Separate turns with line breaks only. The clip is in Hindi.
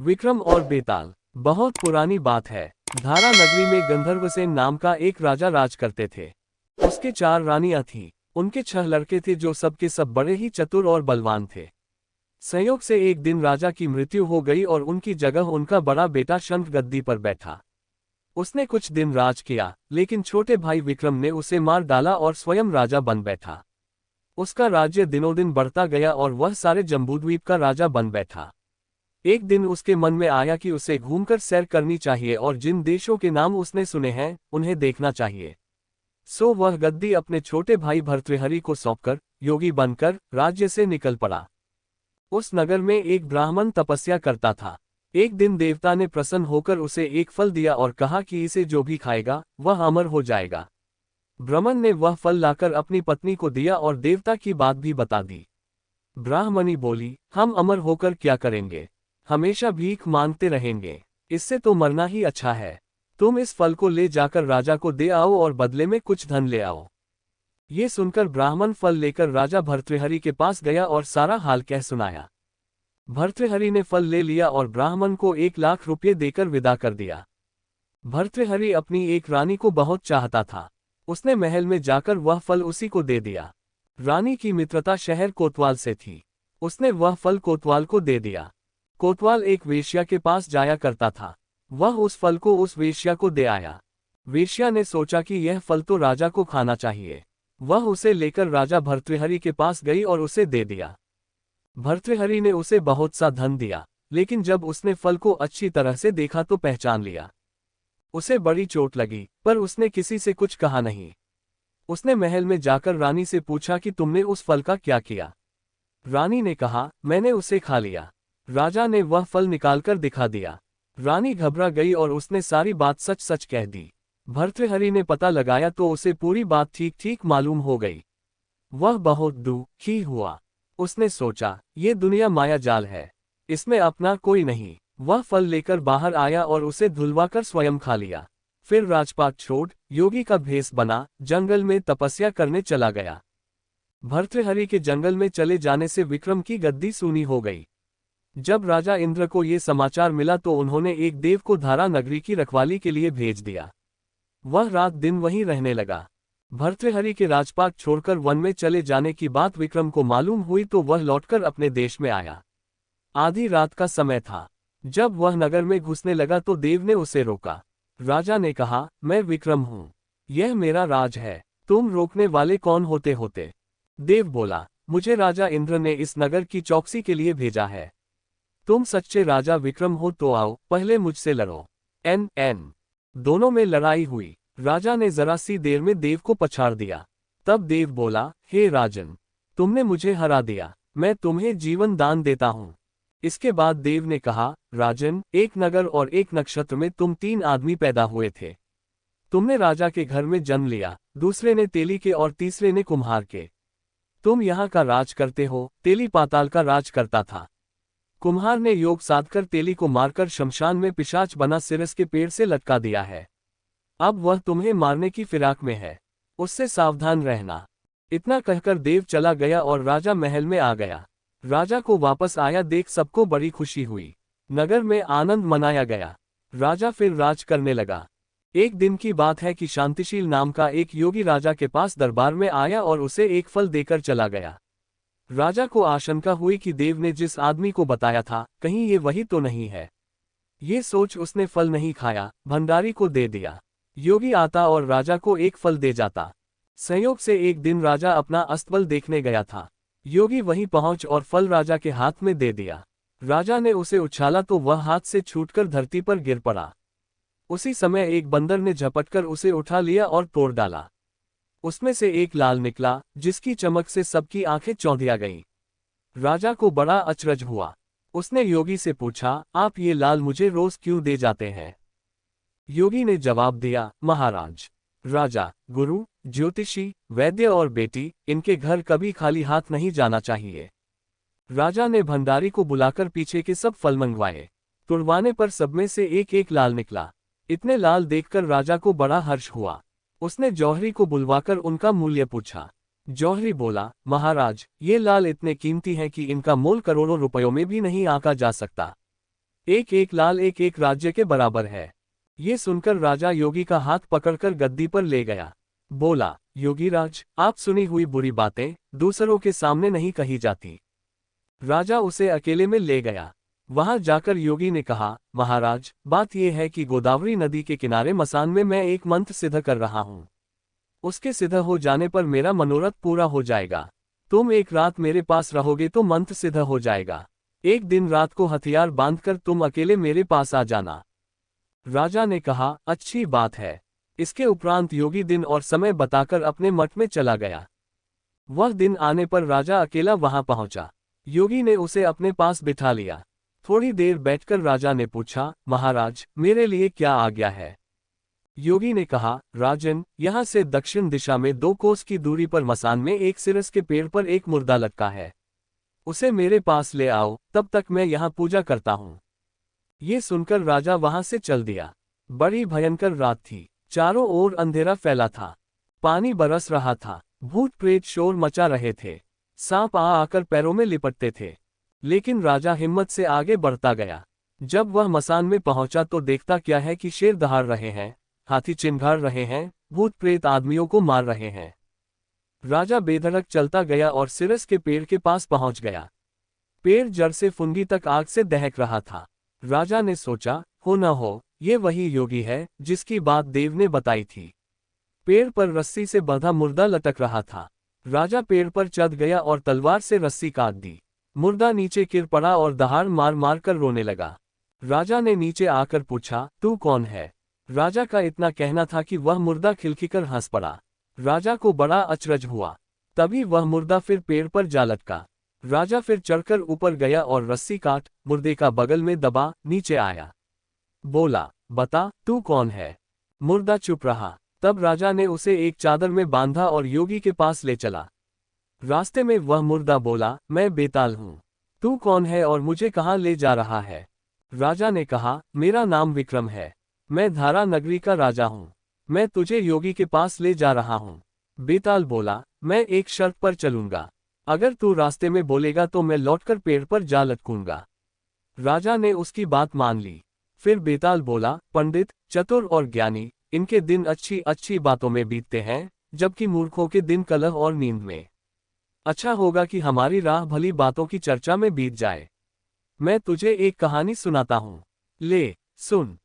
विक्रम और बेताल। बहुत पुरानी बात है। धारा नगरी में गंधर्वसेन नाम का एक राजा राज करते थे। उसके 4 रानियां थीं। उनके 6 लड़के थे जो सबके सब बड़े ही चतुर और बलवान थे। संयोग से एक दिन राजा की मृत्यु हो गई और उनकी जगह उनका बड़ा बेटा शंख गद्दी पर बैठा। उसने कुछ दिन राज किया, लेकिन छोटे भाई विक्रम ने उसे मार डाला और स्वयं राजा बन बैठा। उसका राज्य दिनों दिन बढ़ता गया और वह सारे जम्बूद्वीप का राजा बन बैठा। एक दिन उसके मन में आया कि उसे घूमकर सैर करनी चाहिए और जिन देशों के नाम उसने सुने हैं उन्हें देखना चाहिए। सो वह गद्दी अपने छोटे भाई भर्तृहरि को सौंपकर योगी बनकर राज्य से निकल पड़ा। उस नगर में एक ब्राह्मण तपस्या करता था। एक दिन देवता ने प्रसन्न होकर उसे एक फल दिया और कहा कि इसे जो भी खाएगा वह अमर हो जाएगा। ब्राह्मण ने वह फल लाकर अपनी पत्नी को दिया और देवता की बात भी बता दी। ब्राह्मणी बोली, हम अमर होकर क्या करेंगे, हमेशा भीख मांगते रहेंगे, इससे तो मरना ही अच्छा है। तुम इस फल को ले जाकर राजा को दे आओ और बदले में कुछ धन ले आओ। ये सुनकर ब्राह्मण फल लेकर राजा भर्तृहरि के पास गया और सारा हाल कह सुनाया। भर्तृहरि ने फल ले लिया और ब्राह्मण को 1 लाख रुपये देकर विदा कर दिया। भर्तृहरि अपनी एक रानी को बहुत चाहता था। उसने महल में जाकर वह फल उसी को दे दिया। रानी की मित्रता शहर कोतवाल से थी। उसने वह फल कोतवाल को दे दिया। कोतवाल एक वेश्या के पास जाया करता था। वह उस फल को उस वेश्या को दे आया। वेश्या ने सोचा कि यह फल तो राजा को खाना चाहिए। वह उसे लेकर राजा भर्तृहरि के पास गई और उसे दे दिया। भर्तृहरि ने उसे बहुत सा धन दिया, लेकिन जब उसने फल को अच्छी तरह से देखा तो पहचान लिया। उसे बड़ी चोट लगी, पर उसने किसी से कुछ कहा नहीं। उसने महल में जाकर रानी से पूछा कि तुमने उस फल का क्या किया। रानी ने कहा, मैंने उसे खा लिया। राजा ने वह फल निकालकर दिखा दिया। रानी घबरा गई और उसने सारी बात सच सच कह दी। भर्तृहरि ने पता लगाया तो उसे पूरी बात ठीक ठीक मालूम हो गई। वह बहुत दुखी हुआ। उसने सोचा, ये दुनिया माया जाल है, इसमें अपना कोई नहीं। वह फल लेकर बाहर आया और उसे धुलवाकर स्वयं खा लिया। फिर राजपाट छोड़ योगी का भेष बना जंगल में तपस्या करने चला गया। भर्तृहरि के जंगल में चले जाने से विक्रम की गद्दी सूनी हो गई। जब राजा इंद्र को ये समाचार मिला तो उन्होंने एक देव को धारा नगरी की रखवाली के लिए भेज दिया। वह रात दिन वहीं रहने लगा। भर्तृहरि के राजपाट छोड़कर वन में चले जाने की बात विक्रम को मालूम हुई तो वह लौटकर अपने देश में आया। आधी रात का समय था। जब वह नगर में घुसने लगा तो देव ने उसे रोका। राजा ने कहा, मैं विक्रम हूँ, यह मेरा राज है, तुम रोकने वाले कौन होते। देव बोला, मुझे राजा इंद्र ने इस नगर की चौकसी के लिए भेजा है। तुम सच्चे राजा विक्रम हो तो आओ, पहले मुझसे लड़ो। एन दोनों में लड़ाई हुई। राजा ने जरा सी देर में देव को पछाड़ दिया। तब देव बोला, हे राजन, तुमने मुझे हरा दिया, मैं तुम्हें जीवन दान देता हूँ। इसके बाद देव ने कहा, राजन, एक नगर और एक नक्षत्र में तुम 3 आदमी पैदा हुए थे। तुमने राजा के घर में जन्म लिया, दूसरे ने तेली के और तीसरे ने कुम्हार के। तुम यहाँ का राज करते हो, तेली पाताल का राज करता था। कुम्हार ने योग साधकर तेली को मारकर शमशान में पिशाच बना सिरस के पेड़ से लटका दिया है। अब वह तुम्हें मारने की फिराक में है, उससे सावधान रहना। इतना कहकर देव चला गया और राजा महल में आ गया। राजा को वापस आया देख सबको बड़ी खुशी हुई। नगर में आनंद मनाया गया। राजा फिर राज करने लगा। एक दिन की बात है कि शांतिशील नाम का एक योगी राजा के पास दरबार में आया और उसे एक फल देकर चला गया। राजा को आशंका हुई कि देव ने जिस आदमी को बताया था कहीं ये वही तो नहीं है। ये सोच उसने फल नहीं खाया, भंडारी को दे दिया। योगी आता और राजा को एक फल दे जाता। संयोग से एक दिन राजा अपना अस्तबल देखने गया था। योगी वहीं पहुंच और फल राजा के हाथ में दे दिया। राजा ने उसे उछाला तो वह हाथ से छूटकर धरती पर गिर पड़ा। उसी समय एक बंदर ने झपटकर उसे उठा लिया और तोड़ डाला। उसमें से एक लाल निकला, जिसकी चमक से सबकी आंखें चौंधिया गईं। राजा को बड़ा अचरज हुआ। उसने योगी से पूछा, आप ये लाल मुझे रोज क्यों दे जाते हैं। योगी ने जवाब दिया, महाराज, राजा, गुरु, ज्योतिषी, वैद्य और बेटी, इनके घर कभी खाली हाथ नहीं जाना चाहिए। राजा ने भंडारी को बुलाकर पीछे के सब फल मंगवाए। तुड़वाने पर सब में से एक एक लाल निकला। इतने लाल देखकर राजा को बड़ा हर्ष हुआ। उसने जौहरी को बुलवाकर उनका मूल्य पूछा। जौहरी बोला, महाराज, ये लाल इतने कीमती हैं कि इनका मोल करोड़ों रुपयों में भी नहीं आंका जा सकता। एक एक लाल एक एक राज्य के बराबर है। ये सुनकर राजा योगी का हाथ पकड़कर गद्दी पर ले गया। बोला, योगीराज, आप सुनी हुई बुरी बातें दूसरों के सामने नहीं कही जाती। राजा उसे अकेले में ले गया। वहां जाकर योगी ने कहा, महाराज, बात यह है कि गोदावरी नदी के किनारे मसान में मैं एक मंत्र सिद्ध कर रहा हूं। उसके सिद्ध हो जाने पर मेरा मनोरथ पूरा हो जाएगा। तुम एक रात मेरे पास रहोगे तो मंत्र सिद्ध हो जाएगा। एक दिन रात को हथियार बांधकर तुम अकेले मेरे पास आ जाना। राजा ने कहा, अच्छी बात है। इसके उपरांत योगी दिन और समय बताकर अपने मठ में चला गया। वह दिन आने पर राजा अकेला वहां पहुंचा। योगी ने उसे अपने पास बिठा लिया। थोड़ी देर बैठकर राजा ने पूछा, महाराज, मेरे लिए क्या आज्ञा है? योगी ने कहा, राजन, यहाँ से दक्षिण दिशा में 2 कोस की दूरी पर मसान में एक सिरस के पेड़ पर एक मुर्दा लटका है। उसे मेरे पास ले आओ, तब तक मैं यहाँ पूजा करता हूँ। ये सुनकर राजा वहां से चल दिया। बड़ी भयंकर रात थी। चारों ओर अंधेरा फैला था। पानी बरस रहा था। भूत प्रेत शोर मचा रहे थे। सांप आ आकर पैरों में लिपटते थे। लेकिन राजा हिम्मत से आगे बढ़ता गया। जब वह मसान में पहुंचा तो देखता क्या है कि शेर दहाड़ रहे हैं, हाथी चिंघाड़ रहे हैं, भूत प्रेत आदमियों को मार रहे हैं। राजा बेधड़क चलता गया और सिरस के पेड़ के पास पहुंच गया। पेड़ जड़ से फुनगी तक आग से दहक रहा था। राजा ने सोचा, हो न हो, ये वही योगी है जिसकी बात देव ने बताई थी। पेड़ पर रस्सी से बंधा मुर्दा लटक रहा था। राजा पेड़ पर चढ़ गया और तलवार से रस्सी काट दी। मुर्दा नीचे गिर पड़ा और दहाड़ मार मार कर रोने लगा। राजा ने नीचे आकर पूछा, तू कौन है? राजा का इतना कहना था कि वह मुर्दा खिलखिलकर हंस पड़ा। राजा को बड़ा अचरज हुआ। तभी वह मुर्दा फिर पेड़ पर जा लटका। राजा फिर चढ़कर ऊपर गया और रस्सी काट मुर्दे का बगल में दबा नीचे आया। बोला, बता, तू कौन है? मुर्दा चुप रहा। तब राजा ने उसे एक चादर में बांधा और योगी के पास ले चला। रास्ते में वह मुर्दा बोला, मैं बेताल हूँ। तू कौन है और मुझे कहाँ ले जा रहा है? राजा ने कहा, मेरा नाम विक्रम है। मैं धारा नगरी का राजा हूँ। मैं तुझे योगी के पास ले जा रहा हूँ। बेताल बोला, मैं एक शर्त पर चलूंगा। अगर तू रास्ते में बोलेगा तो मैं लौटकर पेड़ पर जा लटकूंगा। राजा ने उसकी बात मान ली। फिर बेताल बोला, पंडित, चतुर और ज्ञानी, इनके दिन अच्छी अच्छी बातों में बीतते हैं, जबकि मूर्खों के दिन कलह और नींद में। अच्छा होगा कि हमारी राह भली बातों की चर्चा में बीत जाए। मैं तुझे एक कहानी सुनाता हूँ। ले, सुन।